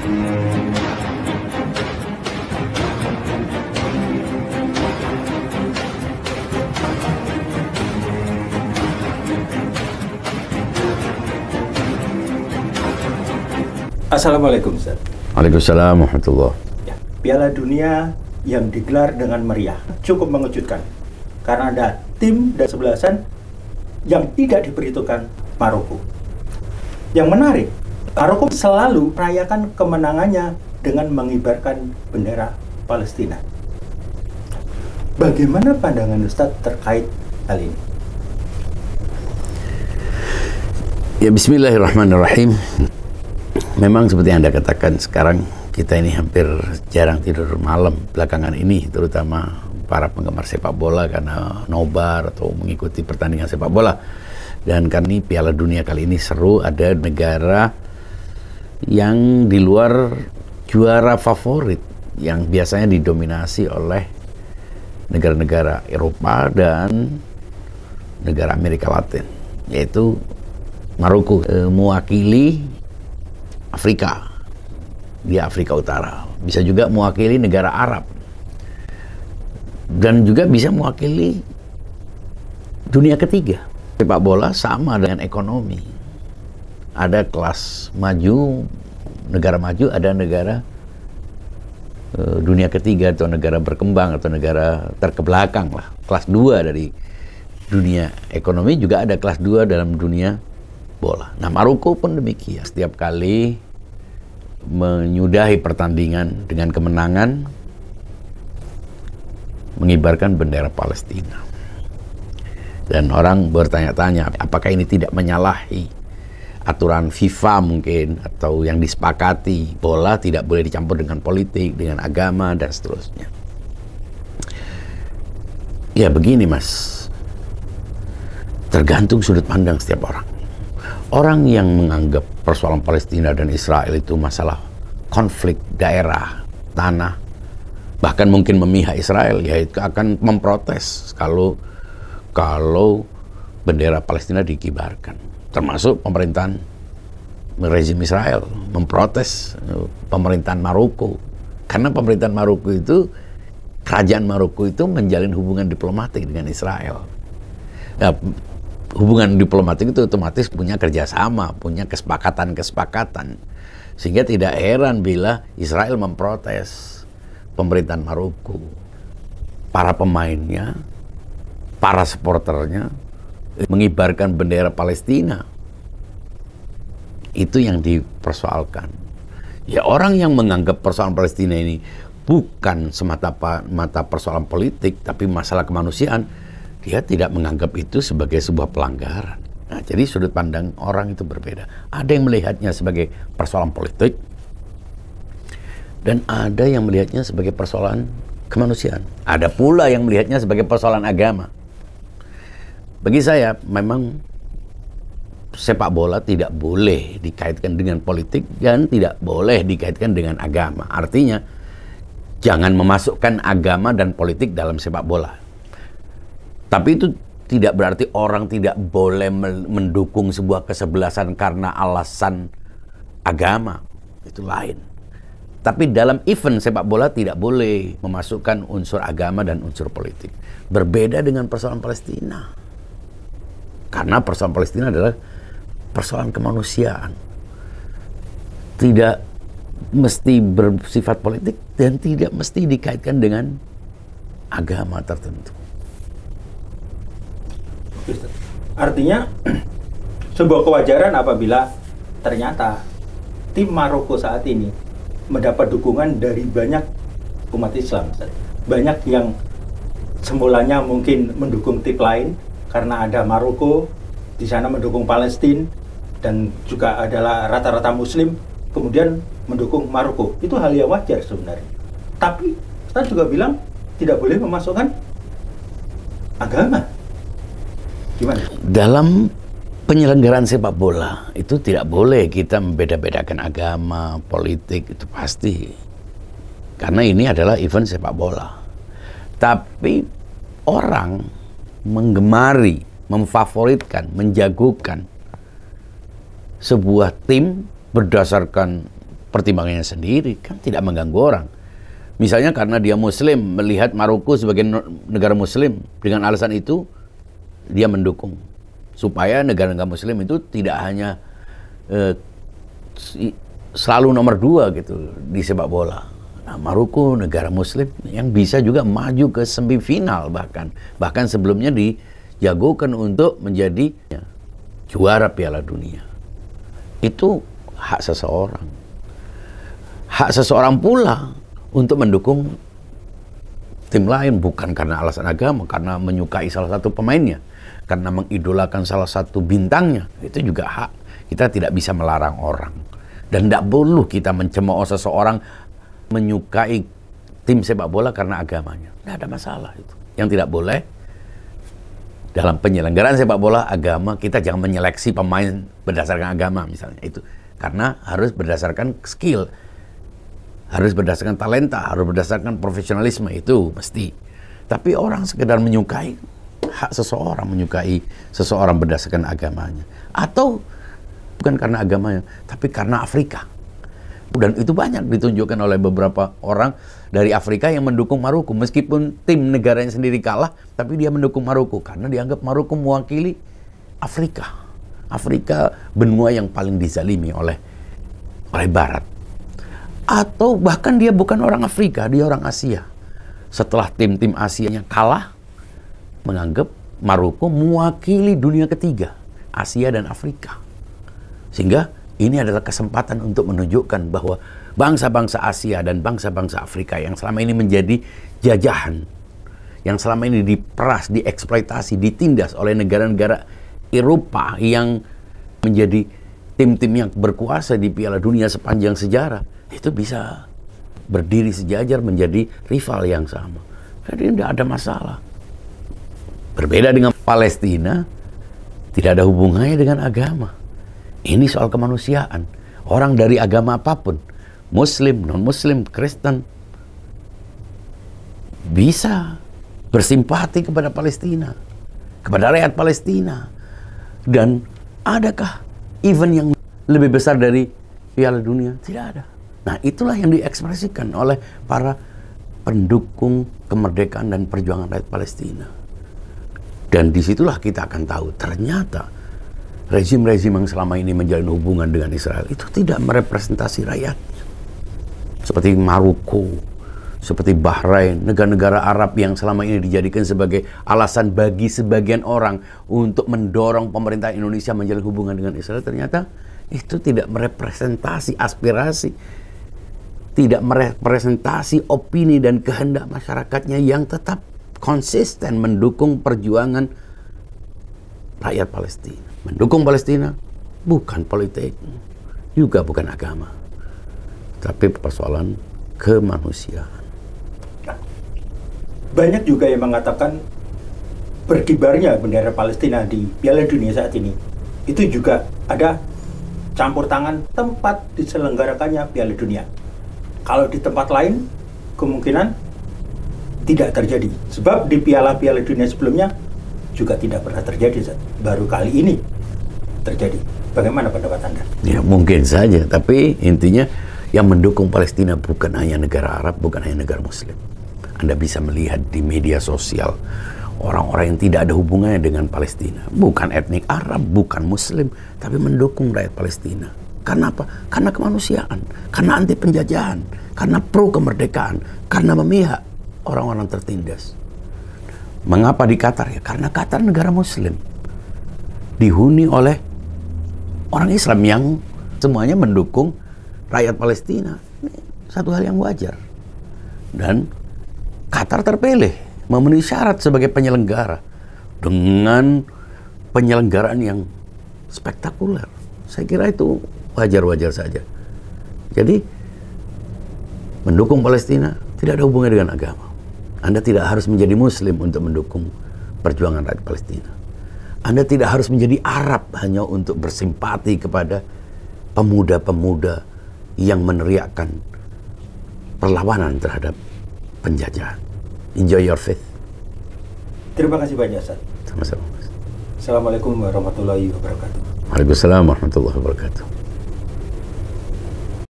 Assalamualaikum, Ustaz. Waalaikumsalam warahmatullahi. Ya, Piala Dunia yang digelar dengan meriah cukup mengejutkan karena ada tim dan sebelasan yang tidak diperhitungkan Maroko. Yang menarik, Maroko selalu merayakan kemenangannya dengan mengibarkan bendera Palestina. Bagaimana pandangan Ustaz terkait hal ini? Ya, bismillahirrahmanirrahim. Memang seperti yang Anda katakan, sekarang kita ini hampir jarang tidur malam belakangan ini, terutama para penggemar sepak bola karena nobar atau mengikuti pertandingan sepak bola. Dan karena ini Piala Dunia kali ini seru, ada negara yang di luar juara favorit yang biasanya didominasi oleh negara-negara Eropa dan negara Amerika Latin, yaitu Maroko mewakili Afrika, dia Afrika Utara, bisa juga mewakili negara Arab, dan juga bisa mewakili dunia ketiga. Sepak bola sama dengan ekonomi, ada kelas maju, negara maju, ada negara dunia ketiga atau negara berkembang atau negara terkebelakang lah. Kelas 2 dari dunia ekonomi, juga ada kelas 2 dalam dunia bola. Nah, Maroko pun demikian. Setiap kali menyudahi pertandingan dengan kemenangan, mengibarkan bendera Palestina. Dan orang bertanya-tanya, apakah ini tidak menyalahi aturan FIFA mungkin, atau yang disepakati, bola tidak boleh dicampur dengan politik, dengan agama, dan seterusnya. Ya begini, Mas, tergantung sudut pandang setiap orang. Orang yang menganggap persoalan Palestina dan Israel itu masalah konflik daerah, tanah, bahkan mungkin memihak Israel, ya itu akan memprotes kalau bendera Palestina dikibarkan. Termasuk pemerintahan rezim Israel memprotes pemerintahan Maroko, karena pemerintahan Maroko itu, kerajaan Maroko itu menjalin hubungan diplomatik dengan Israel. Nah, hubungan diplomatik itu otomatis punya kerjasama, punya kesepakatan-kesepakatan. Sehingga tidak heran bila Israel memprotes pemerintahan Maroko. Para pemainnya, para supporternya mengibarkan bendera Palestina. Itu yang dipersoalkan. Ya, orang yang menganggap persoalan Palestina ini bukan semata-mata persoalan politik, tapi masalah kemanusiaan, dia tidak menganggap itu sebagai sebuah pelanggaran. Nah, jadi sudut pandang orang itu berbeda. Ada yang melihatnya sebagai persoalan politik, dan ada yang melihatnya sebagai persoalan kemanusiaan. Ada pula yang melihatnya sebagai persoalan agama. Bagi saya, memang sepak bola tidak boleh dikaitkan dengan politik dan tidak boleh dikaitkan dengan agama. Artinya, jangan memasukkan agama dan politik dalam sepak bola. Tapi itu tidak berarti orang tidak boleh mendukung sebuah kesebelasan karena alasan agama. Itu lain. Tapi dalam event sepak bola tidak boleh memasukkan unsur agama dan unsur politik. Berbeda dengan persoalan Palestina. Karena persoalan Palestina adalah persoalan kemanusiaan. Tidak mesti bersifat politik dan tidak mesti dikaitkan dengan agama tertentu. Artinya sebuah kewajaran apabila ternyata tim Maroko saat ini mendapat dukungan dari banyak umat Islam. Banyak yang semulanya mungkin mendukung tim lain karena ada Maroko di sana mendukung Palestina, dan juga adalah rata-rata Muslim kemudian mendukung Maroko. Itu hal yang wajar sebenarnya. Tapi Ustaz juga bilang tidak boleh memasukkan agama. Gimana? Dalam penyelenggaraan sepak bola itu tidak boleh kita membeda-bedakan agama, politik, itu pasti. Karena ini adalah event sepak bola. Tapi orang menggemari, memfavoritkan, menjagokan sebuah tim berdasarkan pertimbangannya sendiri, kan tidak mengganggu orang. Misalnya karena dia Muslim, melihat Maroko sebagai negara Muslim, dengan alasan itu dia mendukung supaya negara-negara Muslim itu tidak hanya selalu nomor 2 gitu di sepak bola. Nah, Maroko negara Muslim yang bisa juga maju ke semifinal, bahkan sebelumnya dijagokan untuk menjadi juara Piala Dunia. Itu hak seseorang. Hak seseorang pula untuk mendukung tim lain, bukan karena alasan agama, karena menyukai salah satu pemainnya, karena mengidolakan salah satu bintangnya. Itu juga hak. Kita tidak bisa melarang orang. Dan tidak perlu kita mencemooh seseorang menyukai tim sepak bola karena agamanya. Tidak ada masalah itu. Yang tidak boleh dalam penyelenggaraan sepak bola agama, kita jangan menyeleksi pemain berdasarkan agama misalnya. Itu karena harus berdasarkan skill, harus berdasarkan talenta, harus berdasarkan profesionalisme, itu mesti. Tapi orang sekedar menyukai, hak seseorang menyukai seseorang berdasarkan agamanya, atau bukan karena agamanya, tapi karena Afrika. Dan itu banyak ditunjukkan oleh beberapa orang dari Afrika yang mendukung Maroko. Meskipun tim negaranya sendiri kalah, tapi dia mendukung Maroko karena dianggap Maroko mewakili Afrika. Afrika benua yang paling dizalimi oleh Barat. Atau bahkan dia bukan orang Afrika, dia orang Asia. Setelah tim-tim Asianya kalah, menganggap Maroko mewakili dunia ketiga, Asia dan Afrika. Sehingga ini adalah kesempatan untuk menunjukkan bahwa bangsa-bangsa Asia dan bangsa-bangsa Afrika yang selama ini menjadi jajahan, yang selama ini diperas, dieksploitasi, ditindas oleh negara-negara Eropa yang menjadi tim-tim yang berkuasa di Piala Dunia sepanjang sejarah, itu bisa berdiri sejajar menjadi rival yang sama. Jadi tidak ada masalah. Berbeda dengan Palestina, tidak ada hubungannya dengan agama. Ini soal kemanusiaan. Orang dari agama apapun, Muslim, non-Muslim, Kristen, bisa bersimpati kepada Palestina, kepada rakyat Palestina. Dan adakah event yang lebih besar dari Piala Dunia? Tidak ada. Nah, itulah yang diekspresikan oleh para pendukung kemerdekaan dan perjuangan rakyat Palestina. Dan disitulah kita akan tahu ternyata rezim-rezim yang selama ini menjalin hubungan dengan Israel itu tidak merepresentasi rakyatnya. Seperti Maroko, seperti Bahrain, negara-negara Arab yang selama ini dijadikan sebagai alasan bagi sebagian orang untuk mendorong pemerintah Indonesia menjalin hubungan dengan Israel, ternyata itu tidak merepresentasi aspirasi, tidak merepresentasi opini dan kehendak masyarakatnya yang tetap konsisten mendukung perjuangan rakyat Palestina. Mendukung Palestina bukan politik, juga bukan agama, tapi persoalan kemanusiaan. Banyak juga yang mengatakan berkibarnya bendera Palestina di Piala Dunia saat ini itu juga ada campur tangan tempat diselenggarakannya Piala Dunia. Kalau di tempat lain kemungkinan tidak terjadi, sebab di Piala-Piala Dunia sebelumnya juga tidak pernah terjadi, baru kali ini terjadi. Bagaimana pendapat Anda? Ya mungkin saja, tapi intinya yang mendukung Palestina bukan hanya negara Arab, bukan hanya negara Muslim. Anda bisa melihat di media sosial orang-orang yang tidak ada hubungannya dengan Palestina, bukan etnik Arab, bukan Muslim, tapi mendukung rakyat Palestina. Karena apa? Karena kemanusiaan, karena anti penjajahan, karena pro kemerdekaan, karena memihak orang-orang tertindas. Mengapa di Qatar? Ya karena Qatar negara Muslim, dihuni oleh orang Islam yang semuanya mendukung rakyat Palestina. Ini satu hal yang wajar. Dan Qatar terpilih memenuhi syarat sebagai penyelenggara dengan penyelenggaraan yang spektakuler. Saya kira itu wajar-wajar saja. Jadi mendukung Palestina tidak ada hubungan dengan agama. Anda tidak harus menjadi Muslim untuk mendukung perjuangan rakyat Palestina. Anda tidak harus menjadi Arab hanya untuk bersimpati kepada pemuda-pemuda yang meneriakkan perlawanan terhadap penjajahan. Enjoy your faith. Terima kasih banyak, Ustaz. Sama-sama. Assalamualaikum warahmatullahi wabarakatuh. Waalaikumsalam warahmatullahi wabarakatuh.